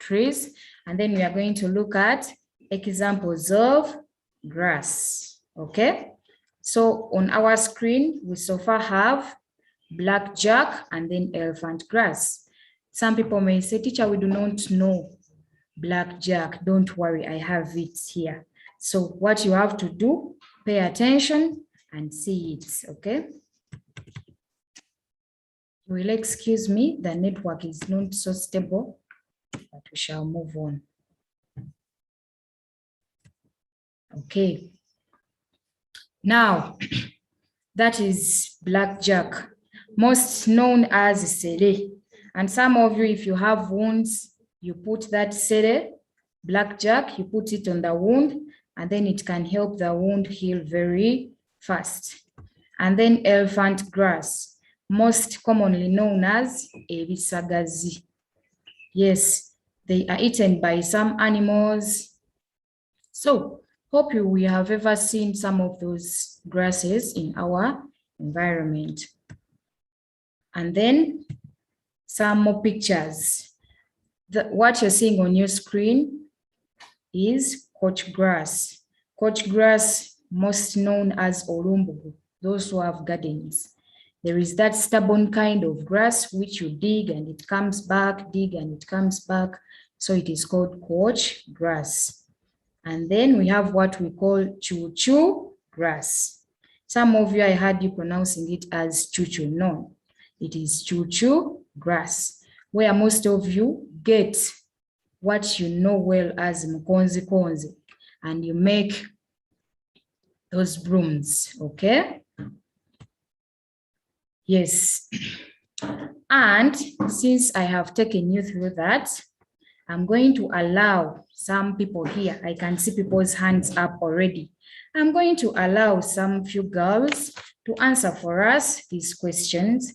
trees. And then we are going to look at examples of grass. Okay. So on our screen, we so far have blackjack and then elephant grass. Some people may say, teacher, we do not know blackjack. Don't worry, I have it here. So what you have to do, pay attention and see it, okay? You will excuse me, the network is not so stable, but we shall move on. Okay. Now, that is blackjack, most known as sere. And some of you, if you have wounds, you put that sere, blackjack, you put it on the wound, and then it can help the wound heal very fast. And then elephant grass, most commonly known as ebisagazi. Yes, they are eaten by some animals. So, hope we have ever seen some of those grasses in our environment. And then some more pictures. What you're seeing on your screen is coach grass. Coach grass, most known as olumbugu, those who have gardens. There is that stubborn kind of grass which you dig and it comes back, dig and it comes back. So it is called coach grass. And then we have what we call choo-choo grass. Some of you, I heard you pronouncing it as choo-choo. No, it is choo-choo grass, where most of you get what you know well as mkonzi konzi, and you make those brooms, okay? Yes. And since I have taken you through that, I'm going to allow some people here. I can see people's hands up already. I'm going to allow some few girls to answer for us these questions.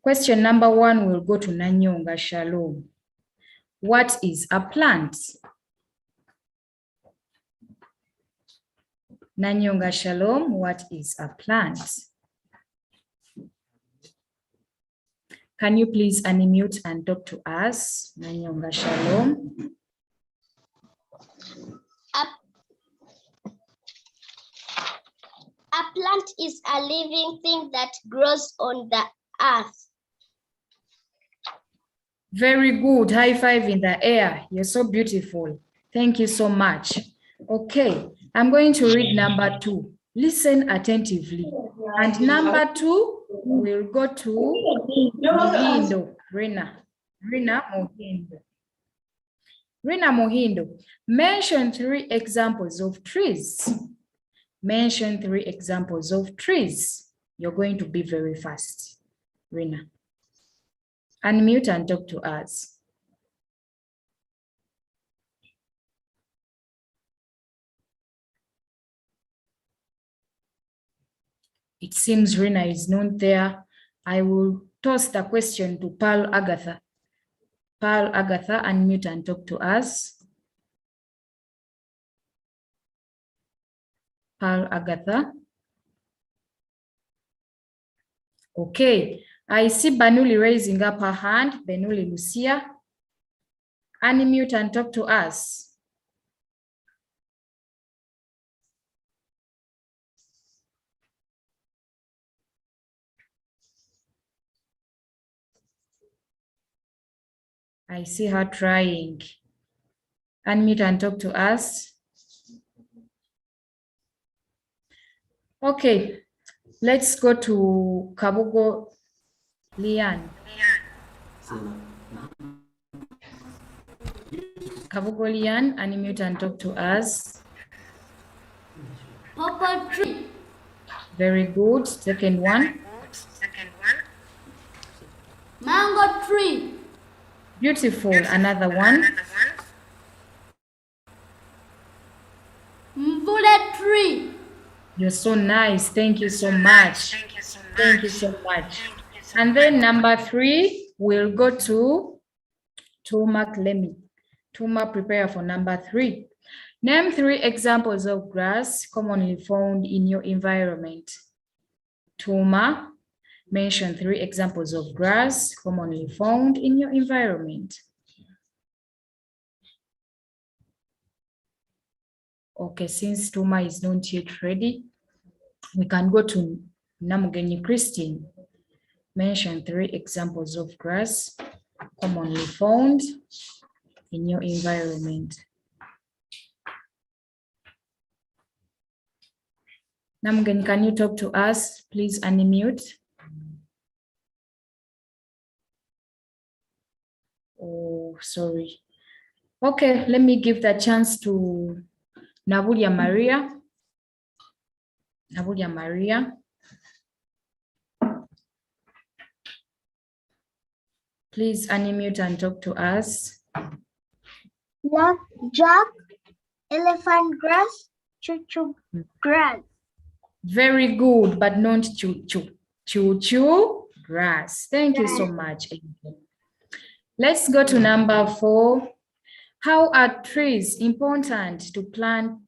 Question number 1 will go to Nanyonga Shalom. What is a plant? Nanyonga Shalom, what is a plant? Can you please unmute and talk to us? Nanyonga Shalom. A plant is a living thing that grows on the earth. Very good. High five in the air. You're so beautiful. Thank you so much. Okay, I'm going to read number 2. Listen attentively. And number 2 will go to Mohindo. Rina Mohindo. Rina Mohindo, mention 3 examples of trees. Mention 3 examples of trees. You're going to be very fast. Rina. Unmute and talk to us. It seems Rina is not there. I will toss the question to Pearl Agatha. Pearl Agatha, unmute and talk to us. Pearl Agatha. Okay, I see Banuli raising up her hand. Benuli Lucia. Unmute and talk to us. I see her trying. Unmute and talk to us. Okay, let's go to Kabugo Lian. Kabugo Lian, unmute and talk to us. Purple tree. Very good. Second one. Mango tree. Beautiful. Another one. Mvule tree. You're so nice. Thank you so much. Thank you so much. And then number 3, we'll go to Tuma Clemi. Tuma, prepare for number 3. Name 3 examples of grass commonly found in your environment. Tuma, mention 3 examples of grass commonly found in your environment. Okay, since Tuma is not yet ready, we can go to Namagunga Christine. Mention 3 examples of grass commonly found in your environment. Namagunga, can you talk to us? Please unmute. Oh, sorry. Okay, let me give the chance to Nabulia Maria. Nabulia Maria. Please unmute and talk to us. Blackjack, elephant grass, choo-choo grass. Very good, but not choo-choo. Choo-choo grass. Thank you so much. Let's go to number 4. How are trees important to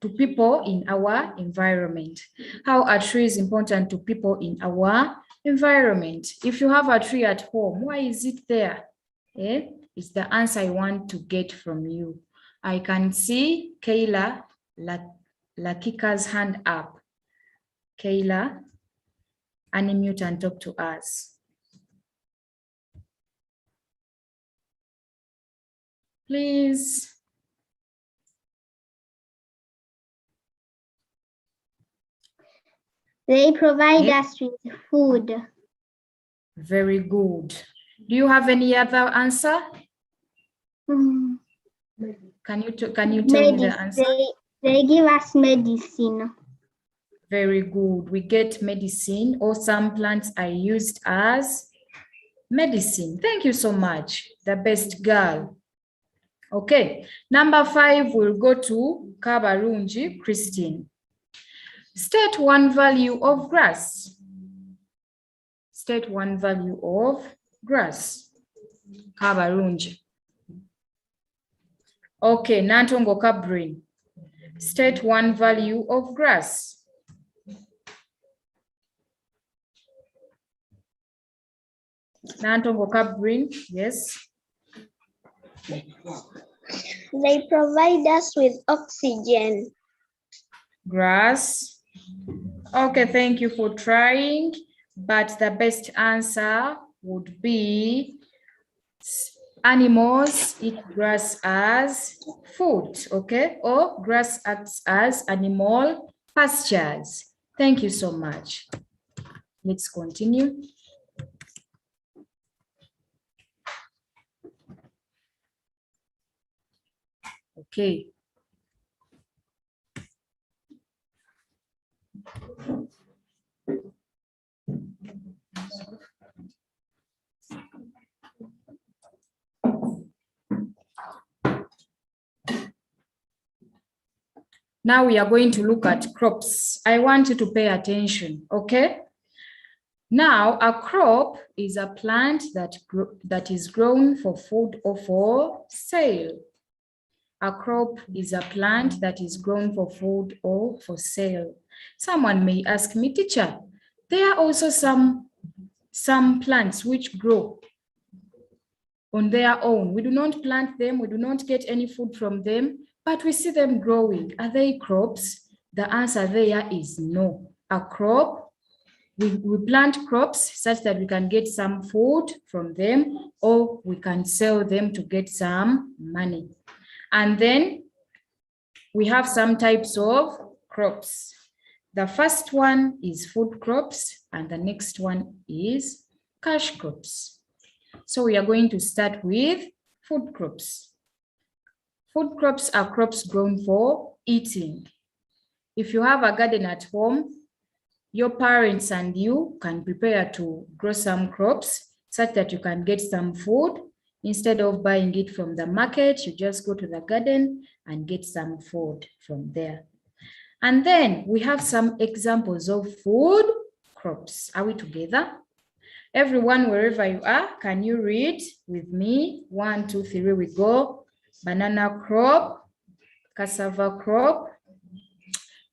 people in our environment? How are trees important to people in our environment? If you have a tree at home, why is it there? It's the answer I want to get from you. I can see Kayla Lakika's hand up. Kayla, unmute and talk to us. Please. They provide us with food. Very good. Do you have any other answer? Can you tell me the answer? They give us medicine. Very good. We get medicine, or some plants are used as medicine. Thank you so much. The best girl. Okay. Number 5, we'll go to Kabarunji Christine. State 1 value of grass. State 1 value of grass. Kabarunji. Okay, Nantongo Kabrin. State 1 value of grass. Nantongo Kabrin, yes. They provide us with oxygen. Grass. Okay, thank you for trying, but the best answer would be animals eat grass as food, okay? Or grass acts as animal pastures. Thank you so much. Let's continue. Okay. Now we are going to look at crops. I want you to pay attention, okay? Now, a crop is a plant that is grown for food or for sale. A crop is a plant that is grown for food or for sale. Someone may ask me, teacher, there are also some plants which grow on their own. We do not plant them, we do not get any food from them, but we see them growing. Are they crops? The answer there is no. A crop, we plant crops such that we can get some food from them, or we can sell them to get some money. And then we have some types of crops. The first one is food crops, and the next one is cash crops. So we are going to start with food crops. Food crops are crops grown for eating. If you have a garden at home, your parents and you can prepare to grow some crops such that you can get some food. Instead of buying it from the market, you just go to the garden and get some food from there. And then we have some examples of food crops. Are we together? Everyone, wherever you are, can you read with me? 1, 2, 3, we go. Banana crop, cassava crop.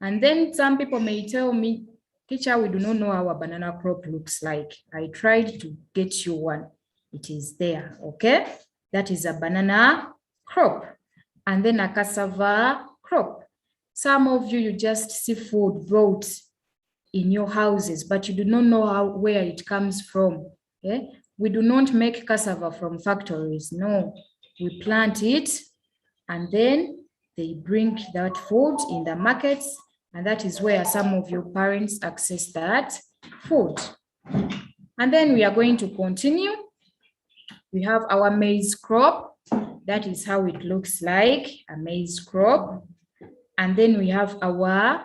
And then some people may tell me, teacher, we do not know how a banana crop looks like. I tried to get you one. It is there, okay? That is a banana crop. And then a cassava crop. Some of you just see food brought in your houses, but you do not know where it comes from. Okay? We do not make cassava from factories. No, we plant it and then they bring that food in the markets, and that is where some of your parents access that food. And then we are going to continue. We have our maize crop. That is how it looks like, a maize crop. And then we have our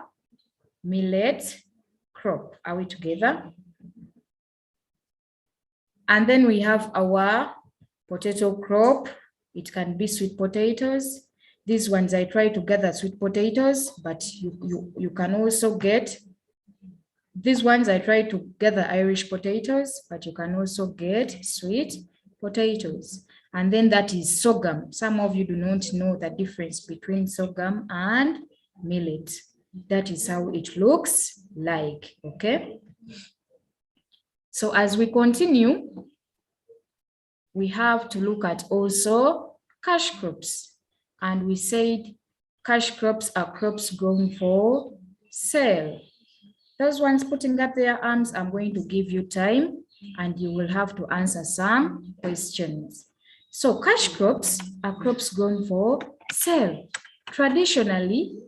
millet crop. Are we together? And then we have our potato crop. It can be sweet potatoes. These ones I try to gather sweet potatoes, but you can also get, these ones I try to gather Irish potatoes, but you can also get sweet potatoes. And then that is sorghum. Some of you do not know the difference between sorghum and millet. That is how it looks like, okay? So as we continue, we have to look at also cash crops. And we said cash crops are crops grown for sale. Those ones putting up their arms, I'm going to give you time and you will have to answer some questions. So cash crops are crops grown for sale. Traditionally,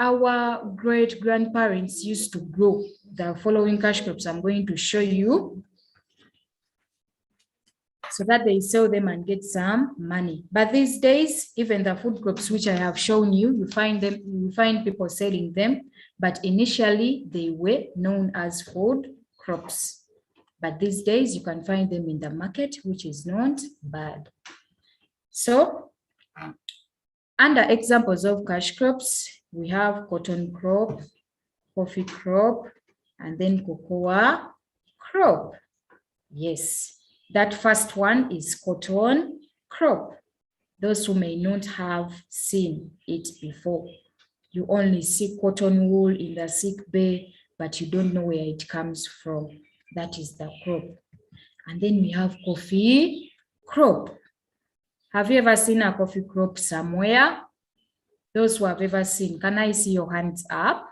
our great-grandparents used to grow the following cash crops I'm going to show you, so that they sell them and get some money. But these days, even the food crops which I have shown you, you find people selling them, but initially they were known as food crops. But these days you can find them in the market, which is not bad. So under examples of cash crops, we have cotton crop, coffee crop, and then cocoa crop. Yes. That first one is cotton crop. Those who may not have seen it before. You only see cotton wool in the sick bay, but you don't know where it comes from. That is the crop. And then we have coffee crop. Have you ever seen a coffee crop somewhere? Those who have ever seen, can I see your hands up?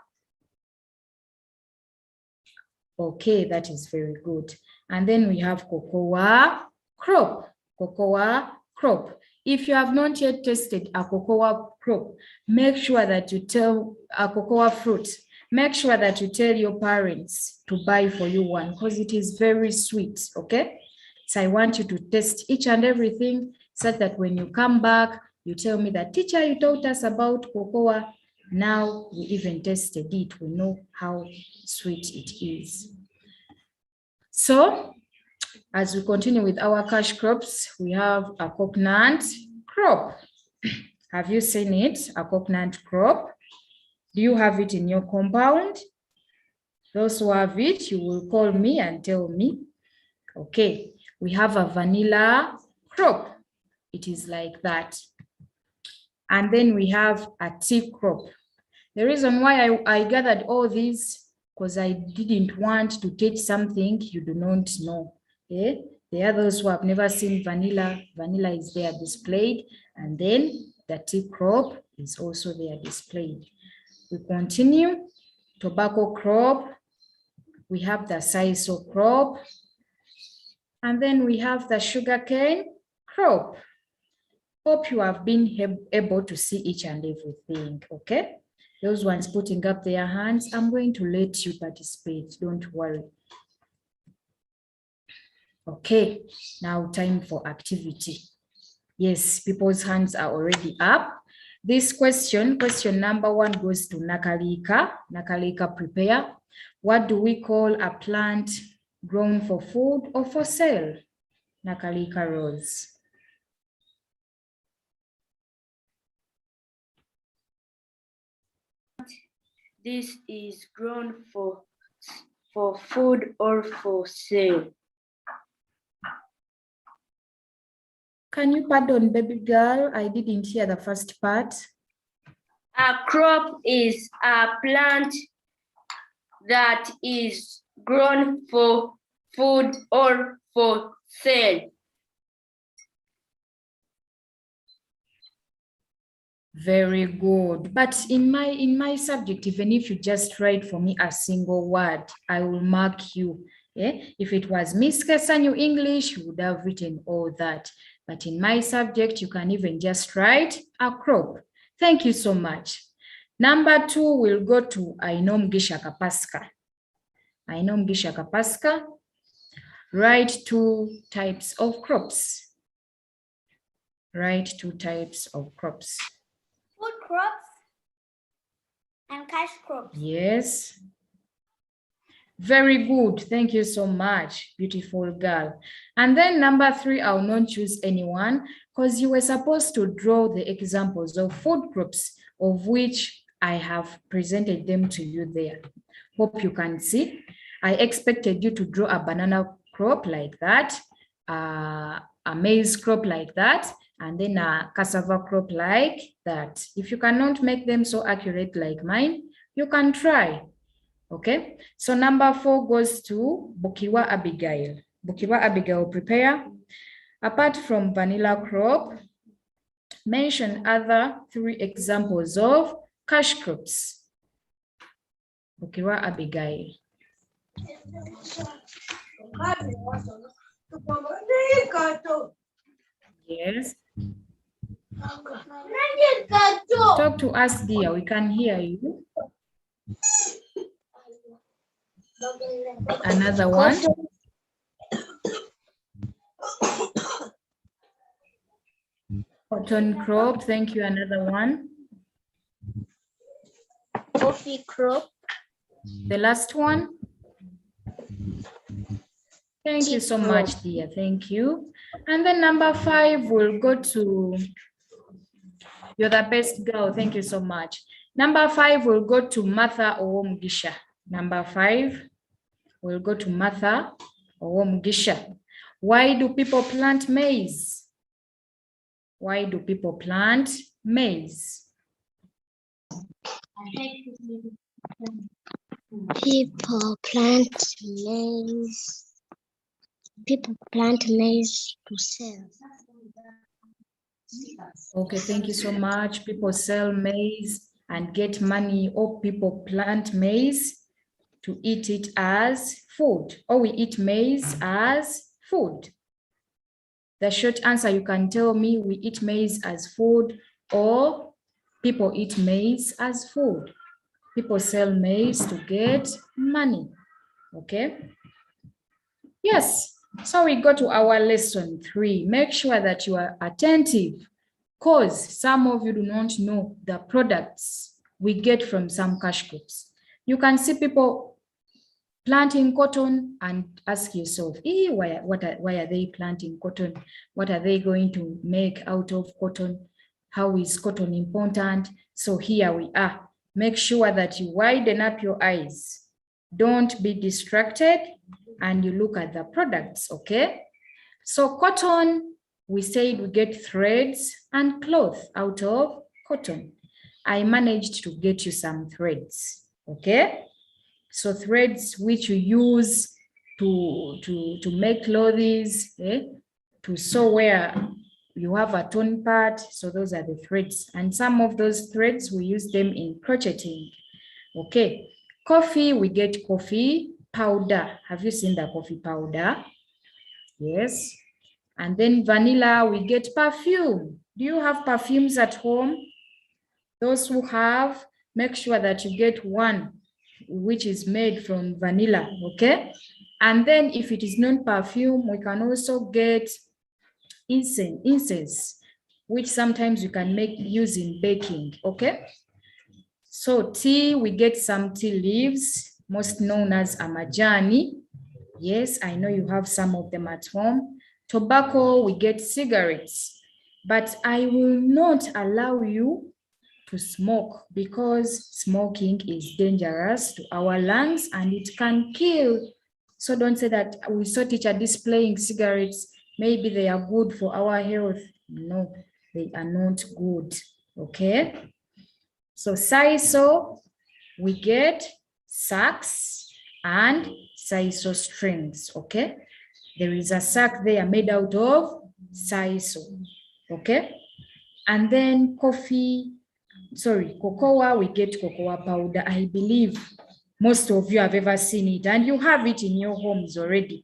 Okay, that is very good. And then we have cocoa crop. Cocoa crop. If you have not yet tasted a cocoa crop, make sure that you tell a cocoa fruit. Make sure that you tell your parents to buy for you one because it is very sweet, okay? So I want you to taste each and everything so that when you come back, you tell me that, teacher, you taught us about cocoa. Now we even tasted it. We know how sweet it is. So as we continue with our cash crops, we have a coconut crop. Have you seen it, a coconut crop? Do you have it in your compound? Those who have it, you will call me and tell me. Okay, we have a vanilla crop. It is like that. And then we have a tea crop. The reason why I gathered all these, because I didn't want to teach something you do not know. Okay? There are those who have never seen vanilla. Vanilla is there displayed. And then the tea crop is also there displayed. We continue. Tobacco crop. We have the sisal crop. And then we have the sugarcane crop. Hope you have been able to see each and everything, okay? Those ones putting up their hands, I'm going to let you participate, don't worry. Okay, now time for activity. Yes, people's hands are already up. This question number 1 goes to Nakalika. Nakalika, prepare. What do we call a plant grown for food or for sale? Nakalika Rose. This is grown for food or for sale. Can you pardon, baby girl? I didn't hear the first part. A crop is a plant that is grown for food or for sale. Very good. But in my subject, even if you just write for me a single word, I will mark you. Yeah? If it was Miss Kesanyu English, you would have written all that. But in my subject, you can even just write a crop. Thank you so much. Number 2 will go to Ainomgisha Kapaska. Ainomgisha Kapaska. Write 2 types of crops. Write 2 types of crops. Food crops and cash crops. Yes. Very good. Thank you so much, beautiful girl. And then number 3, I will not choose anyone because you were supposed to draw the examples of food crops of which I have presented them to you there. Hope you can see. I expected you to draw a banana crop like that, a maize crop like that, and then a cassava crop like that. If you cannot make them so accurate like mine, you can try. Okay, so number 4 goes to Bukiwa Abigail. Bukiwa Abigail, prepare. Apart from vanilla crop, mention other 3 examples of cash crops. Bukiwa Abigail. Yes. Talk to us, dear. We can hear you. Another one. Cotton crop. Thank you. Another one. Coffee crop. The last one. Thank you so much, dear. Thank you. And then number 5 will go to, you're the best girl. Thank you so much. Number 5 will go to Martha Owomgisha. Number 5 will go to Martha Owomgisha. Why do people plant maize? Why do people plant maize? People plant maize. People plant maize to sell. Okay, thank you so much. People sell maize and get money, or people plant maize to eat it as food, or we eat maize as food. The short answer, you can tell me we eat maize as food, or people eat maize as food. People sell maize to get money. Okay. Yes. So we go to our lesson 3. Make sure that you are attentive, because some of you do not know the products we get from some cash crops. You can see people planting cotton and ask yourself, why are they planting cotton? What are they going to make out of cotton? How is cotton important? So here we are. Make sure that you widen up your eyes. Don't be distracted and you look at the products, okay? So cotton, we said we get threads and cloth out of cotton. I managed to get you some threads, okay? So threads which you use to make clothes, to sew where you have a torn part. So those are the threads. And some of those threads, we use them in crocheting. Okay. Coffee, we get coffee powder. Have you seen the coffee powder? Yes. And then vanilla, we get perfume. Do you have perfumes at home? Those who have, make sure that you get one which is made from vanilla, okay? And then if it is non-perfume, we can also get incense, which sometimes you can make use in baking, okay? So tea, we get some tea leaves, most known as amajani. Yes, I know you have some of them at home. Tobacco, we get cigarettes, but I will not allow you to smoke because smoking is dangerous to our lungs and it can kill. So don't say that we saw teacher displaying cigarettes, maybe they are good for our health. No, they are not good, okay? So sisal, we get sacks and sisal strings, okay? There is a sack there made out of sisal, okay? And then coffee, cocoa, we get cocoa powder. I believe most of you have ever seen it and you have it in your homes already.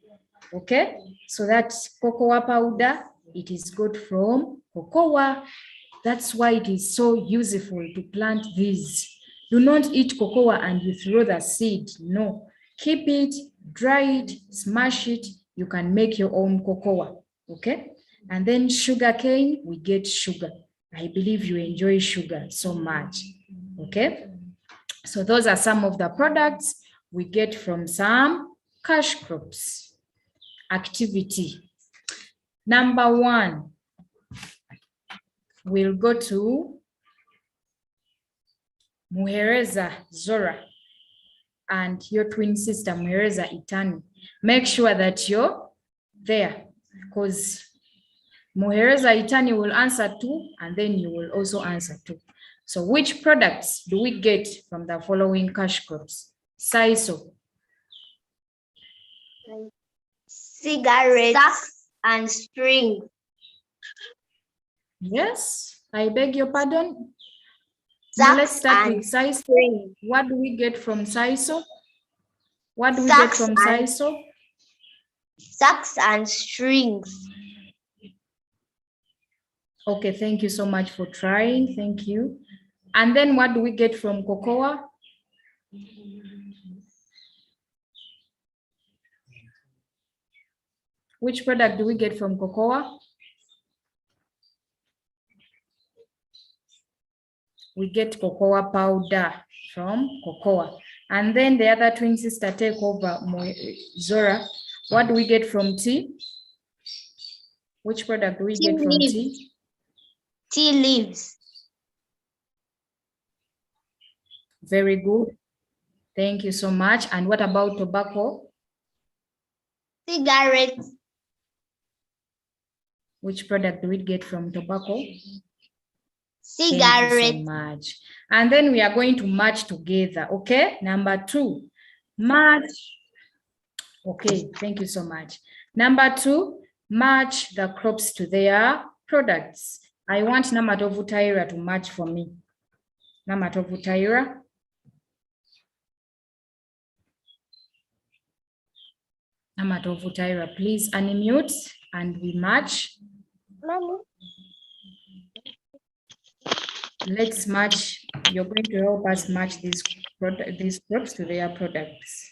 Okay, so that cocoa powder, it is got from cocoa. That's why it is so useful to plant these. Do not eat cocoa and you throw the seed. No, keep it, dry it, smash it. You can make your own cocoa. Okay, and then sugar cane, we get sugar. I believe you enjoy sugar so much. Okay, so those are some of the products we get from some cash crops. Activity. Number 1, we'll go to Muhereza Zora and your twin sister Muhereza Itani. Make sure that you're there because Muhereza Itani will answer 2 and then you will also answer 2. So which products do we get from the following cash crops? Saiso. Cigarettes, socks, and strings. Yes, I beg your pardon. Socks, Now let's start and with Saiso. strings. What do we get from Saiso? What do we Socks get from and- Saiso? Socks and strings. Okay, thank you so much for trying. Thank you. And then what do we get from cocoa? Which product do we get from cocoa? We get cocoa powder from cocoa. And then the other twin sister take over, Zora. What do we get from tea? Which product do we get from leaves. tea? Tea leaves. Very good. Thank you so much. And what about tobacco? Cigarettes. Which product do we get from tobacco? Thank you so Cigarettes. much. And then we are going to match together, okay? Number 2, match. Okay, thank you so much. Number 2, match the crops to their products. I want Namatovu Taira to match for me. Namatovu Taira. Namatovu Taira, please unmute and we match. Mommy. Let's match. You're going to help us match these crops to their products.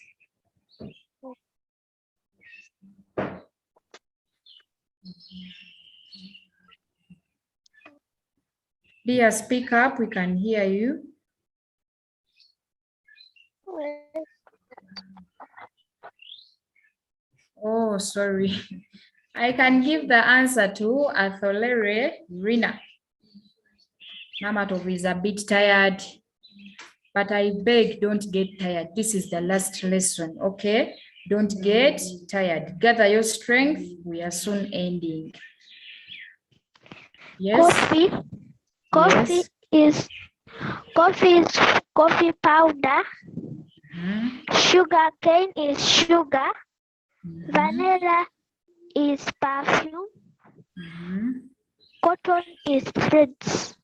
Dear, speak up. We can hear you. Oh, sorry. I can give the answer to Atholere Rina. Namatov is a bit tired, but I beg, don't get tired. This is the last lesson, okay? Don't get tired. Gather your strength. We are soon ending. Yes. Coffee Yes. is coffee powder. Mhm. Sugar cane is sugar. Mhm. Vanilla is perfume. Mhm. Cotton is threads.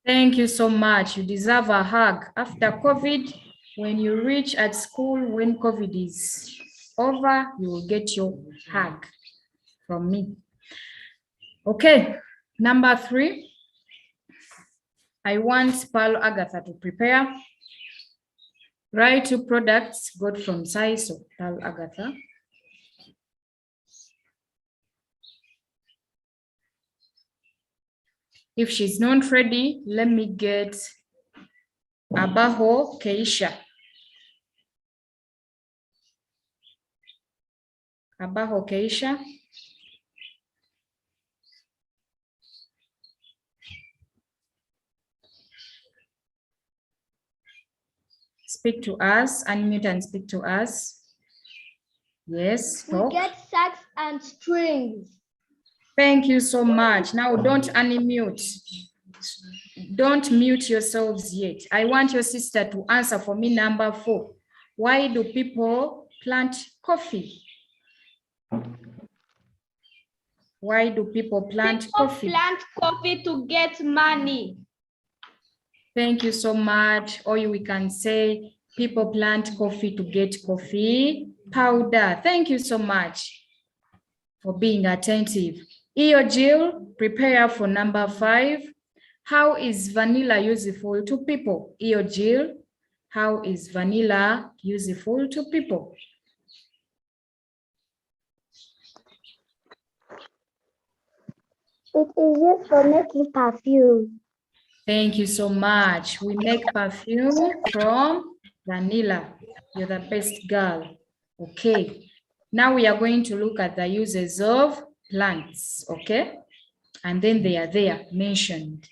Thank you so much. You deserve a hug. After COVID, when you reach at school, when COVID is over, you will get your hug from me. Okay, number 3. I want Pearl Agatha to prepare. Write 2 products got from Saiso. Pearl Agatha. If she's not ready, let me get Abaho Keisha. Abaho Keisha. Speak to us, unmute and speak to us. Yes, talk. We get socks and strings. Thank you so much. Now don't unmute. Don't mute yourselves yet. I want your sister to answer for me number 4. Why do people plant coffee? Why do people plant coffee? Plant coffee to get money. Thank you so much. Or we can say people plant coffee to get coffee powder. Thank you so much for being attentive. Iyo Jill, prepare for number 5. How is vanilla useful to people? Iyo Jill, how is vanilla useful to people? It is used for making perfume. Thank you so much. We make perfume from vanilla. You're the best girl. Okay. Now we are going to look at the uses of plants, okay? And then they are there mentioned.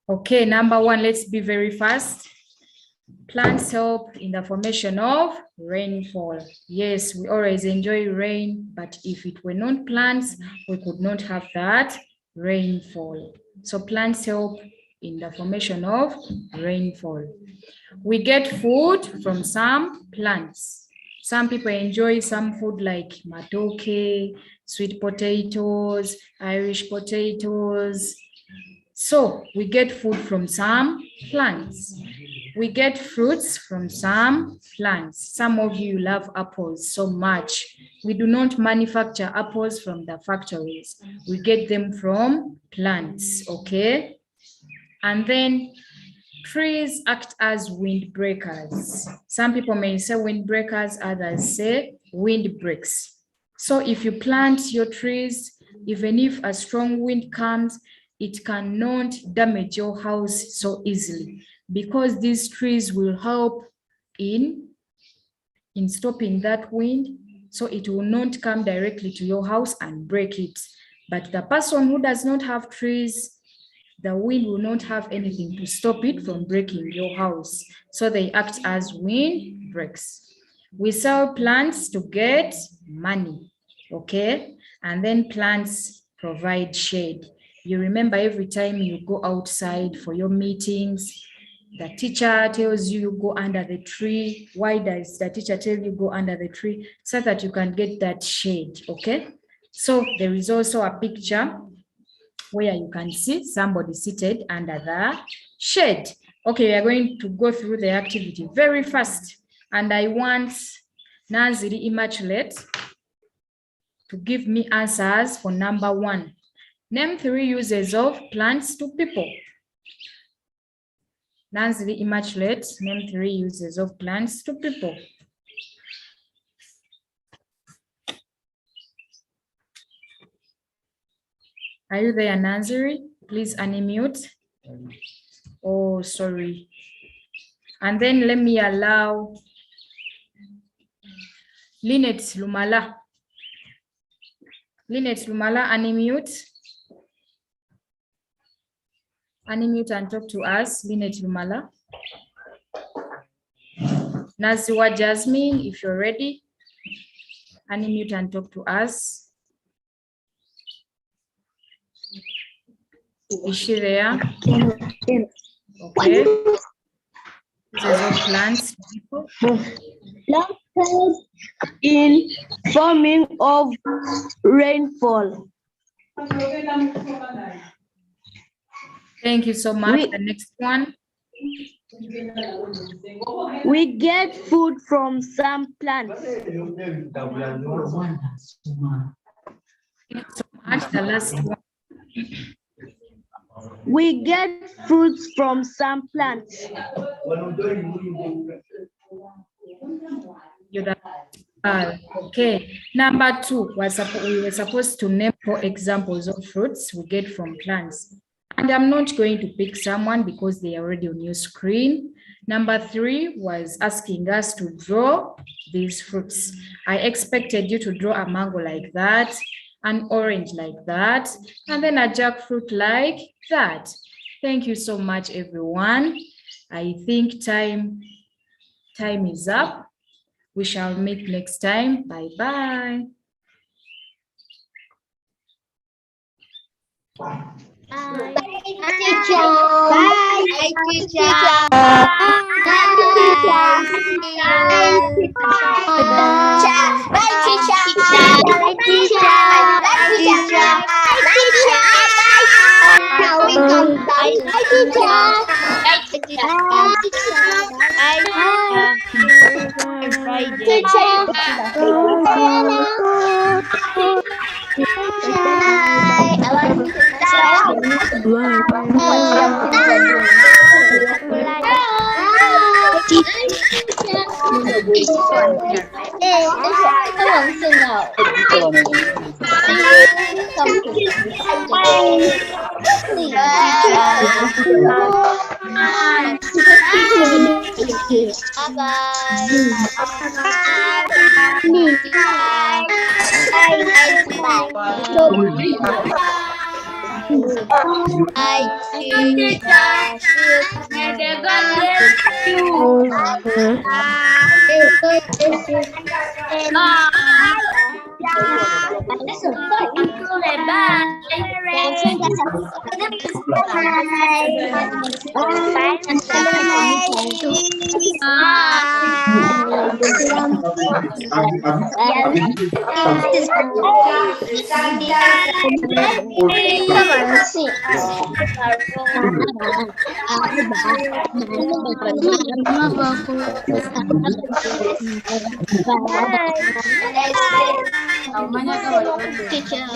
Okay, number 1, let's be very fast. Plants help in the formation of rainfall. Yes, we always enjoy rain, but if it were not plants, we could not have that rainfall. So plants help in the formation of rainfall. We get food from some plants. Some people enjoy some food like matoke, sweet potatoes, Irish potatoes. So we get food from some plants. We get fruits from some plants. Some of you love apples so much. We do not manufacture apples from the factories. We get them from plants, okay? And then trees act as windbreakers. Some people may say windbreakers, others say windbreaks. So if you plant your trees, even if a strong wind comes, it cannot damage your house so easily, because these trees will help in stopping that wind, so it will not come directly to your house and break it. But the person who does not have trees, the wind will not have anything to stop it from breaking your house. So they act as wind breaks. We sell plants to get money, okay? And then plants provide shade. You remember every time you go outside for your meetings, the teacher tells you go under the tree. Why does the teacher tell you go under the tree? So that you can get that shade, okay? So there is also a picture where you can see somebody seated under the shade. Okay, we are going to go through the activity very fast. And I want Nanziri Immaculate to give me answers for number 1. Name 3 uses of plants to people. Nanziri Immaculate, name 3 uses of plants to people. Are you there, Nanziri? Please unmute. Oh, sorry. And then let me allow Lynette Lumala. Lynette Lumala, unmute. Unmute and talk to us, Lynette Lumala. Naziwa Jasmine, if you're ready, unmute and talk to us. Is she there? Okay. Uses of plants. Plants help in forming of rainfall. Thank you so much. The next one. We get food from some plants. Thank you so much. The last one. We get fruits from some plants. Okay. Number 2, we were supposed to name 4 examples of fruits we get from plants. And I'm not going to pick someone because they are already on your screen. Number 3 was asking us to draw these fruits. I expected you to draw a mango like that, an orange like that, and then a jackfruit like that. Thank you so much, everyone. I think time is up. We shall meet next time. Bye-bye. Bye, teacher. Bye, teacher. Bye, teacher. Bye, teacher. Bye, teacher. Bye, teacher. Bye, teacher. Bye, teacher. Come on, sing now. May the God bless you. Come on, sing. Teacher.